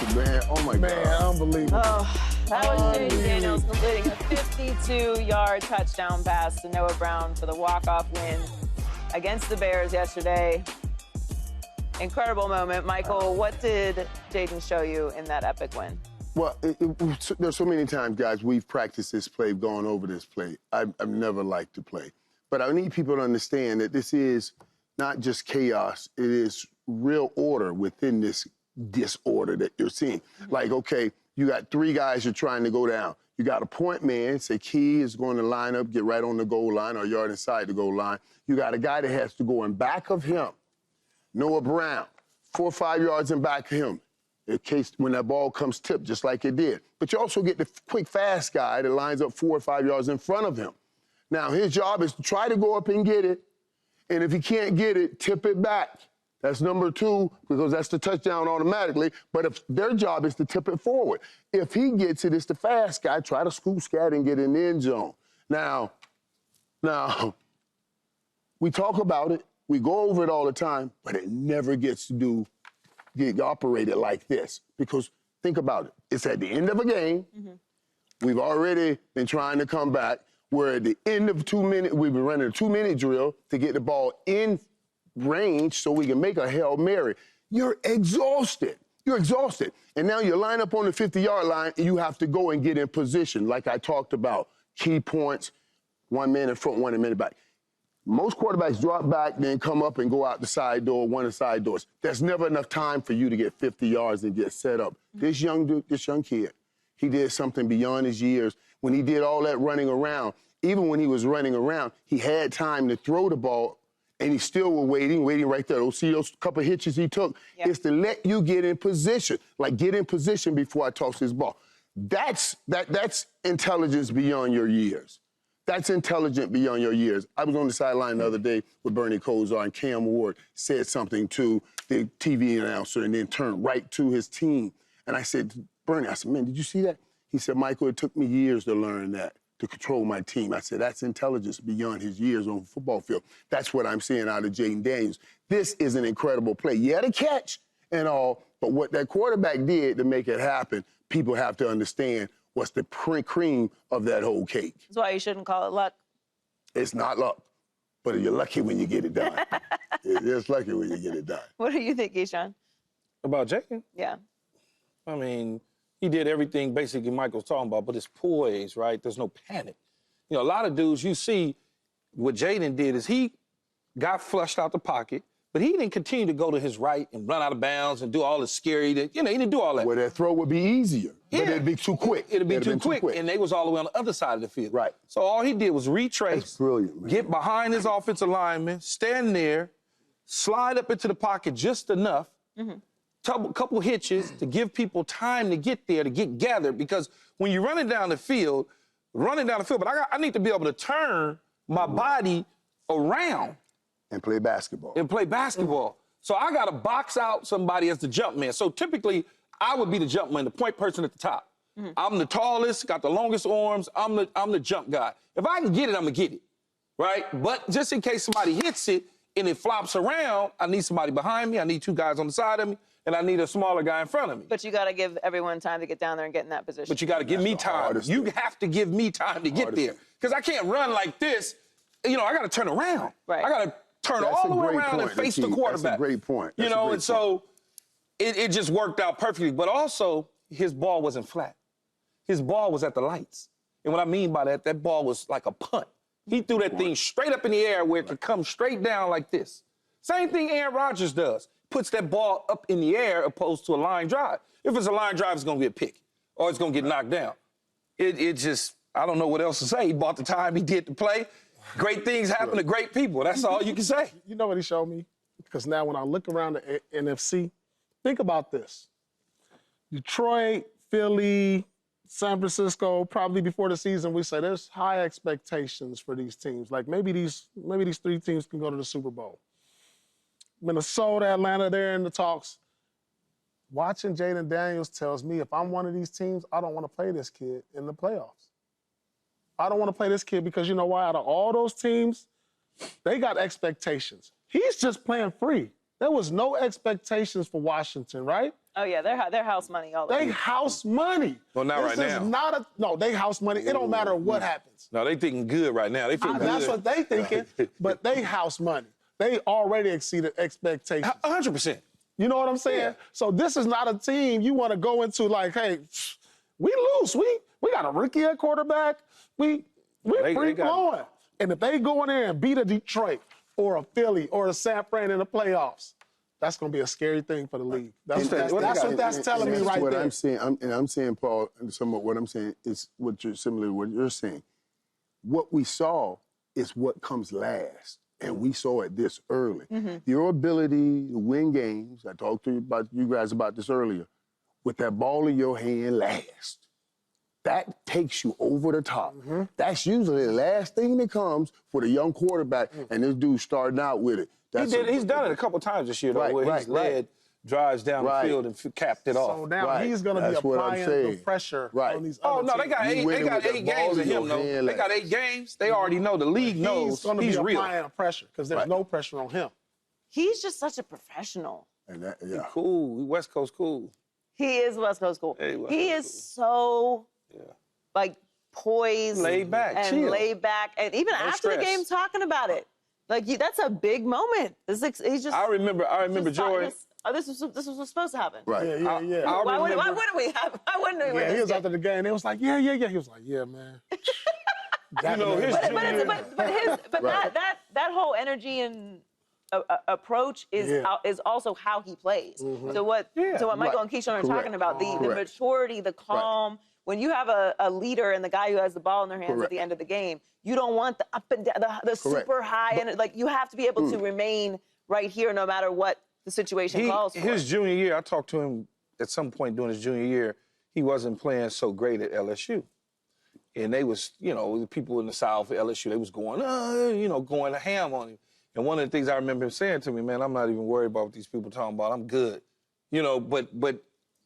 Johnson, man. Oh, my God. Man, unbelievable. Oh, that was Jayden Daniels completing a 52-yard touchdown pass to Noah Brown for the walk-off win against the Bears yesterday. Incredible moment. Michael, what did Jayden show you in that epic win? Well, there's so many times, guys, we've practiced this play, gone over this play. I've never liked to play. But I need people to understand that this is not just chaos. It is real order within this disorder that you're seeing. Like, okay, you got three guys you're trying to go down. You got a point man, say Key is going to line up, get right on the goal line or a yard inside the goal line. You got a guy that has to go in back of him, Noah Brown, 4 or 5 yards in back of him, in case when that ball comes tipped, just like it did. But you also get the quick, fast guy that lines up 4 or 5 yards in front of him. Now, his job is to try to go up and get it, and if he can't get it, tip it back. That's number 2, because that's the touchdown automatically. But if their job is to tip it forward. If he gets it, it's the fast guy. Try to scoop scat and get in the end zone. Now, we talk about it. We go over it all the time, but it never gets to get operated like this. Because think about it. It's at the end of a game. We've already been trying to come back. We're at the end of 2 minutes. We've been running a 2-minute drill to get the ball in range so we can make a Hail Mary. You're exhausted. You're exhausted. And now you line up on the 50-yard line and you have to go and get in position, like I talked about. Key points, 1 man in front, 1 minute back. Most quarterbacks drop back, then come up and go out the side door, one of the side doors. There's never enough time for you to get 50 yards and get set up. This young dude, this young kid, he did something beyond his years. When he did all that running around, even when he was running around, he had time to throw the ball, and he still was waiting right there. See those couple hitches he took? Yep. It's to let you get in position, like get in position before I toss this ball. That's intelligence beyond your years. That's intelligent beyond your years. I was on the sideline the other day with Bernie Kosar, and Cam Ward said something to the TV announcer and then turned right to his team. And I said, Bernie, I said, man, did you see that? He said, Michael, it took me years to learn that, to control my team. I said, that's intelligence beyond his years on the football field. That's what I'm seeing out of Jayden Daniels. This is an incredible play. Yeah, the catch and all, but what that quarterback did to make it happen, people have to understand what's the cream of that whole cake. That's why you shouldn't call it luck. It's not luck, but you're lucky when you get it done. It's lucky when you get it done. What do you think, Keyshawn? About Jayden? Yeah. I mean, he did everything basically Michael's talking about, but it's poise, right? There's no panic. You know, a lot of dudes you see, what Jayden did is he got flushed out the pocket, but he didn't continue to go to his right and run out of bounds and do all the scary, he didn't do all that. Well, that throw would be easier, but it'd be too quick. It'd be too quick, and they was all the way on the other side of the field. Right. So all he did was retrace, That's brilliant, man. Get behind his offensive lineman, stand there, slide up into the pocket just enough, couple hitches to give people time to get there, to get gathered, because when you're running down the field, but I need to be able to turn my body around. And play basketball. So I got to box out somebody as the jump man. So typically, I would be the jump man, the point person at the top. I'm the tallest, got the longest arms, I'm the jump guy. If I can get it, I'm going to get it, right? But just in case somebody hits it and it flops around, I need somebody behind me, I need 2 guys on the side of me, and I need a smaller guy in front of me. But you got to give everyone time to get down there and get in that position. But you got to give me time. You have to give me time to get there. Because I can't run like this. I got to turn around. Right. I got to turn all the way around and face the quarterback. That's a great point. So it just worked out perfectly. But also, his ball wasn't flat. His ball was at the lights. And what I mean by that, that ball was like a punt. He threw that thing straight up in the air where it could come straight down like this. Same thing Aaron Rodgers does. Puts that ball up in the air opposed to a line drive. If it's a line drive, it's going to get picked or it's going to get knocked down. It just, I don't know what else to say. He bought the time he did to play. Great things happen to great people. That's all you can say. You know what he showed me? Because now when I look around the NFC, think about this. Detroit, Philly, San Francisco, probably before the season, we say there's high expectations for these teams. Like maybe these 3 teams can go to the Super Bowl. Minnesota, Atlanta, they're in the talks. Watching Jayden Daniels tells me if I'm one of these teams, I don't want to play this kid in the playoffs. I don't want to play this kid because you know why? Out of all those teams, they got expectations. He's just playing free. There was no expectations for Washington, right? Oh, yeah, they're house money all the They time. house money. Well, not right now. No, they house money. It don't matter what happens. No, they thinking good right now. They feel good. That's what they thinking, but they house money. They already exceeded expectations. 100%. You know what I'm saying? Yeah. So this is not a team you want to go into like, hey, we lose. We got a rookie at quarterback. We're free flowing. And if they go in there and beat a Detroit or a Philly or a San Fran in the playoffs, that's going to be a scary thing for the league. That's what that's telling me right what there. I'm saying, I'm saying, Paul, and some of what I'm saying is similar to what you're saying. What we saw is what comes last, and we saw it this early. Your ability to win games, I talked to you guys about this earlier, with that ball in your hand last. That takes you over the top. That's usually the last thing that comes for the young quarterback, and this dude starting out with it. He's done it a couple times this year, though, where he's led drives down the field and capped it off. So now he's going to be applying the pressure on these other teams. They got eight games in him, though. They got 8 games. They already know. The league knows he's going to be applying pressure because there's no pressure on him. He's just such a professional. And He's cool. West Coast cool. He is West Coast cool. He is so, like, poised. Laid back, and chill. laid back. And even after the game, talking about it. Like, that's a big moment. He's just. I remember, Joy. This was supposed to happen. Right. Yeah. Why wouldn't we have? Why wouldn't we? Yeah, he was after the game. They was like, yeah. He was like, yeah, man. His junior. But that whole energy and approach is also how he plays. So what Michael and Keyshawn are talking about, the maturity, the calm. When you have a leader and the guy who has the ball in their hands at the end of the game, you don't want the up and down, the super high, and like you have to be able to remain right here no matter what the situation calls for. His junior year, I talked to him at some point during his junior year. He wasn't playing so great at LSU, and they was, the people in the South at LSU, they was going, going ham on him. And one of the things I remember him saying to me, man, I'm not even worried about what these people talking about. I'm good, But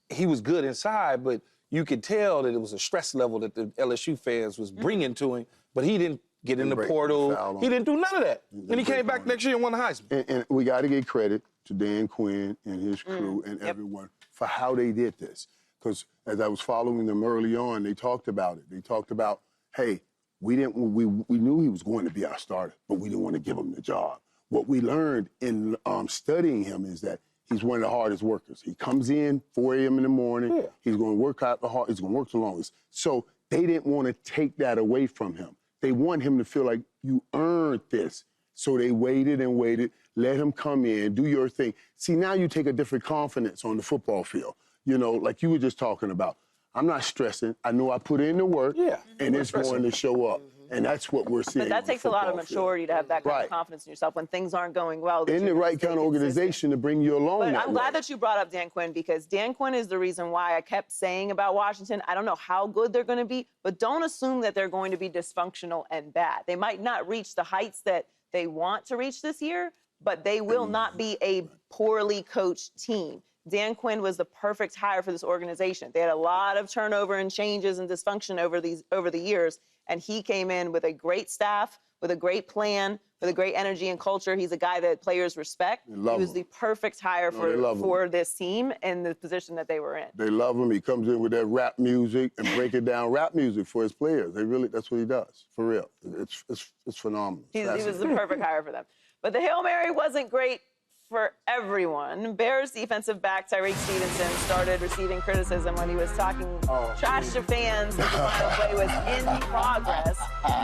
he was good inside, but you could tell that it was a stress level that the LSU fans was bringing to him, but he didn't get in the portal. He didn't do none of that. And he came back next year and won the Heisman. And we got to give credit to Dan Quinn and his crew and everyone for how they did this. Because as I was following them early on, they talked about it. They talked about, hey, we knew he was going to be our starter, but we didn't want to give him the job. What we learned in studying him is that he's one of the hardest workers. He comes in 4 a.m. in the morning. Yeah. He's going to work out the hard. He's going to work the longest. So they didn't want to take that away from him. They want him to feel like you earned this. So they waited and waited, let him come in, do your thing. See, now you take a different confidence on the football field. Like you were just talking about. I'm not stressing. I know I put in the work, and it's going to show up. And that's what we're seeing. But that takes a lot of maturity to have that kind of confidence in yourself when things aren't going well. In the right kind of organization to bring you along. But I'm glad that you brought up Dan Quinn, because Dan Quinn is the reason why I kept saying about Washington, I don't know how good they're going to be, but don't assume that they're going to be dysfunctional and bad. They might not reach the heights that they want to reach this year, but they will not be a poorly coached team. Dan Quinn was the perfect hire for this organization. They had a lot of turnover and changes and dysfunction over the years, and he came in with a great staff, with a great plan, with a great energy and culture. He's a guy that players respect. He was the perfect hire for this team and the position that they were in. They love him. He comes in with that rap music and breaking down rap music for his players. That's what he does, for real. It's phenomenal. He was the perfect hire for them. But the Hail Mary wasn't great for everyone. Bears defensive back Tyreek Stevenson started receiving criticism when he was talking trash to fans that the final play was in progress.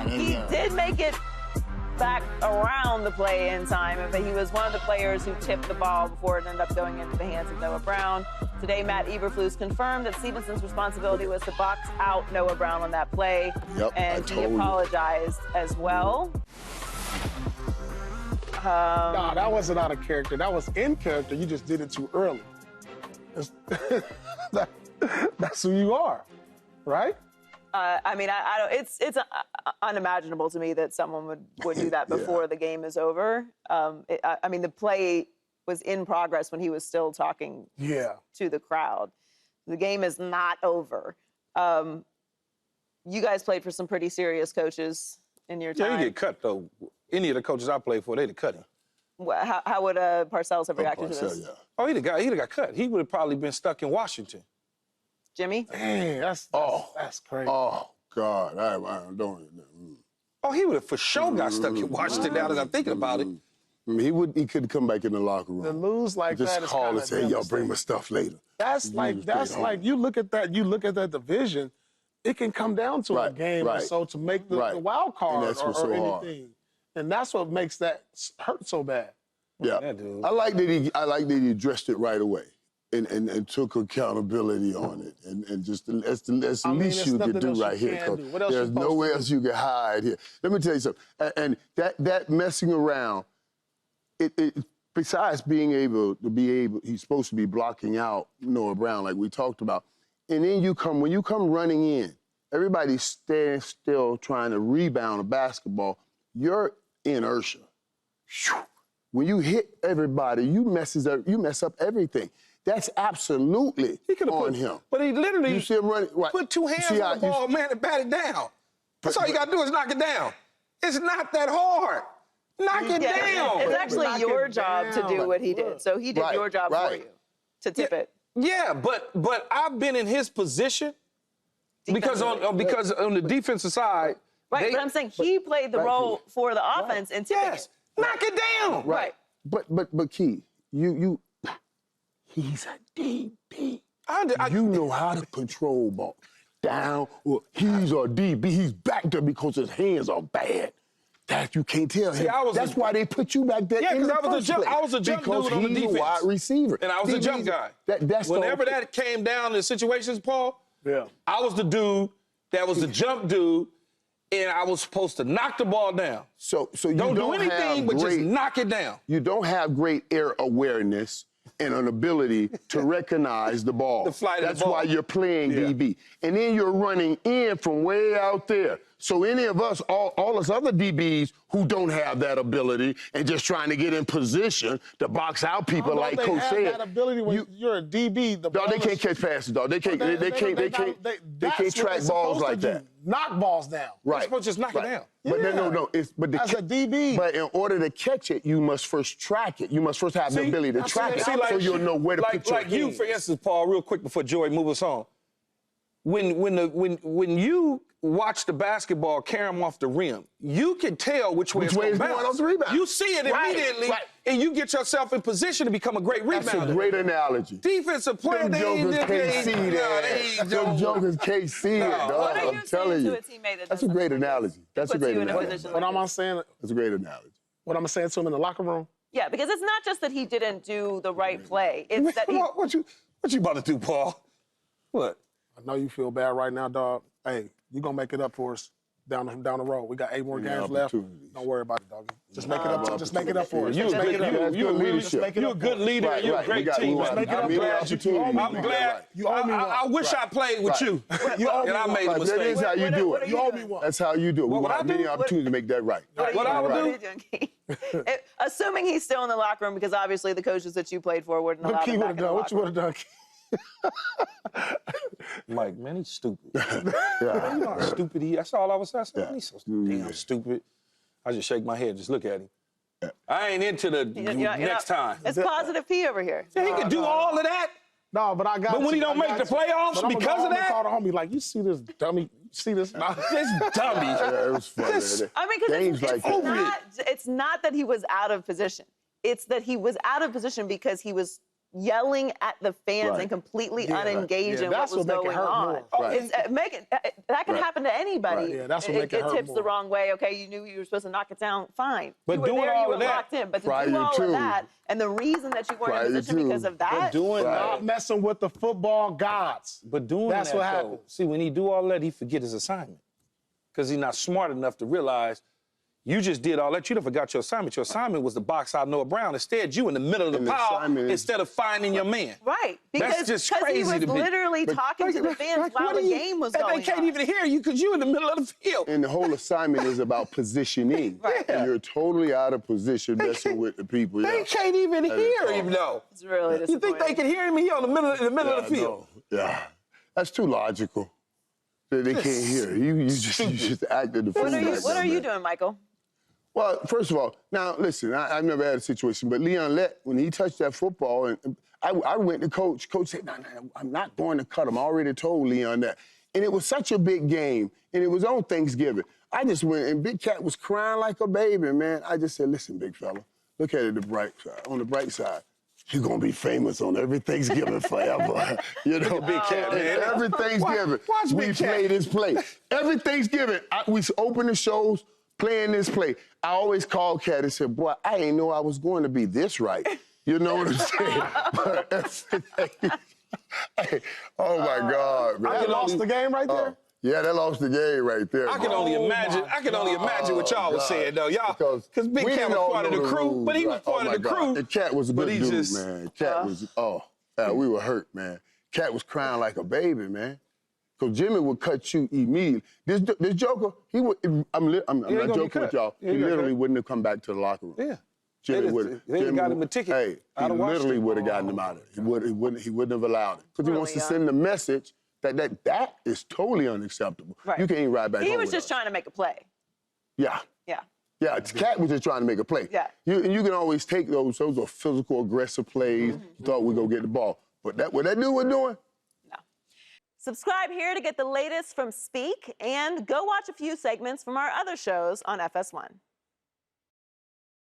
He did make it back around the play in time, but he was one of the players who tipped the ball before it ended up going into the hands of Noah Brown. Today, Matt Eberflus confirmed that Stevenson's responsibility was to box out Noah Brown on that play, and he apologized as well. No, that wasn't out of character. That was in character. You just did it too early. That's who you are, right? I mean, I don't. It's unimaginable to me that someone would do that before the game is over. I mean, the play was in progress when he was still talking to the crowd. The game is not over. You guys played for some pretty serious coaches in your time. Yeah, he get cut, though. Any of the coaches I played for, they'd cut him. How would Parcells have reacted to this? Yeah. Oh, he'd have got cut. He would have probably been stuck in Washington. Jimmy? Man, that's crazy. Oh, God. I don't. Oh, he would have for sure got stuck in Washington now that I'm thinking about it. He could come back in the locker room. To lose like just that is call kinda and say, "Yo, bring my stuff later." That's like you look at that division, it can come down to a game or so to make the wild card or anything. And that's what makes that hurt so bad. Yeah, dude. I like that he addressed it right away and took accountability on it and just that's the least you could do right here. There's nowhere else you can hide here. Let me tell you something. And that messing around, it besides being able, he's supposed to be blocking out Noah Brown like we talked about. And then when you come running in, everybody's standing still trying to rebound a basketball. Your inertia. When you hit everybody, you mess up everything. That's absolutely on him. But he literally you see him running, put two hands on the ball, man, and bat it down. That's all you got to do is knock it down. It's not that hard. Knock it down. It's actually your job to do what he did. So he did your job for you to tip it. Yeah, but I've been in his position because on the defensive side. Right, but I'm saying he played the role for the offense and tipping it. Knock it down. Right. But Key, he's a DB. You know how to control ball. Down, or he's a DB. He's back there because his hands are bad. That you can't tell him. That's why they put you back there. Yeah, because I was a jump dude on the defense. He's a wide receiver. And I was a jump guy. Whenever that came down in situations, Paul, I was the dude that was the jump dude, and I was supposed to knock the ball down. So you don't do anything but just knock it down. You don't have great air awareness and an ability to recognize the ball. That's why you're playing DB. And then you're running in from way out there. So any of us, all us other DBs who don't have that ability and just trying to get in position to box out people like Coach said. They have that ability when you're a DB. Dog, they can't catch passes, dog. They can't track balls like that. Knock balls down. Right. They're supposed to just knock it down. But no. As a DB. But in order to catch it, you must first track it. You must first have the ability to track it, so you'll know where to put your hands. Like you, for instance, Paul, real quick before Joey moves us on. When you watch the basketball carry him off the rim, you can tell which way it's going to bounce. Off the rebound. You see it immediately, and you get yourself in position to become a great rebounder. That's a great analogy. Defensive player, Them jokers can't see that. Them jokers can't see it, dog. What are you I'm telling you. to a teammate that That's a great analogy. That's a great analogy. What am I saying? That's a great analogy. What am I saying to him in the locker room? Yeah, because it's not just that he didn't do the right play. It's that what you about to do, Paul? What? I know you feel bad right now, dog. Hey, you're going to make it up for us down the road. We got 8 more games left. Don't worry about it, dog. Just make it up. Just make it up for us. You're a good leader. You're a great team. I'm glad. You owe me one. I wish I played with you. You owe me and I one. made a mistake. That is how you do it. You owe me one. That's how you do it. We want many opportunities to make that right. What I would do? Assuming he's still in the locker room, because obviously the coaches that you played for wouldn't allow him back in the locker room. What you would have done? Mike, man, he's stupid. You know how stupid he is. That's all I was saying. Man, he's so damn stupid. I just shake my head, just look at him. I ain't into the next time. It's positive P over here. Yeah, he can do all of that. No, but I got But when he don't make the playoffs because of that? I called a homie like, you see this dummy? You see this? This dummy. Yeah, it was funny. I mean, because it's not that he was out of position. It's that he was out of position because he was yelling at the fans and completely unengaged in what was going on. That can happen to anybody. Yeah, that's what it gets tips the wrong way. Okay, you knew you were supposed to knock it down. Fine. But you were doing there, all you were of that, locked in. But to do all of that, and the reason that you weren't in position because of that, not messing with the football gods. But doing that's that, what happened. See, when he do all that, he forget his assignment because he's not smart enough to realize. You just did all that. You done forgot your assignment. Your assignment was to box out Noah Brown. Instead, you in the middle of the pile instead of finding your man. Right. That's just crazy he was to me. literally talking to the fans while the game was going on. They can't even hear you because you're in the middle of the field. And the whole assignment is about positioning. And you're totally out of position messing with the people. They can't even hear him, though. It's really disappointing. You think they can hear him? He in the middle of the field. Yeah. That's too logical. They can't hear. You just acted the fool. What are you doing, Michael? Well, first of all, now listen, I've never had a situation, but Leon Lett, when he touched that football, and I went to coach. Coach said, no, I'm not going to cut him. I already told Leon that. And it was such a big game, and it was on Thanksgiving. I just went, and Big Cat was crying like a baby, man. I just said, listen, big fella, look at it on the bright side. You're going to be famous on every Thanksgiving forever. You know, Big Cat, man. Every Thanksgiving, Watch we Big Cat. play this play. Every Thanksgiving, we open the shows playing this play. I always called Cat and said, boy, I didn't know I was going to be this right. You know what I'm saying? But everything. Hey, oh, my God, man. They lost the game right there? Yeah, they lost the game right there. I can only imagine. I can only imagine what y'all was saying, though. Y'all, because Big we Cat didn't was all part of know the crew, rules, but he was right? part Oh, of the my God. crew. And Cat was a but good he dude, just, man. Cat was, we were hurt, man. Cat was crying like a baby, man. Because Jimmy would cut you immediately. This Joker, he would, I'm not joking with y'all, he literally wouldn't have come back to the locker room. Yeah. Jimmy would They got him a ticket. Hey, he out of literally Washington. would have gotten him out of it. He wouldn't have allowed it. Because he wants to Really, send the message that is totally unacceptable. Right. You can't ride back home He was with just us. trying to make a play. Yeah. Yeah. Yeah, Cat was just trying to make a play. Yeah. And you can always take those are physical, aggressive plays. You thought we'd go get the ball. But what that dude was doing, Subscribe here to get the latest from Speak, and go watch a few segments from our other shows on FS1.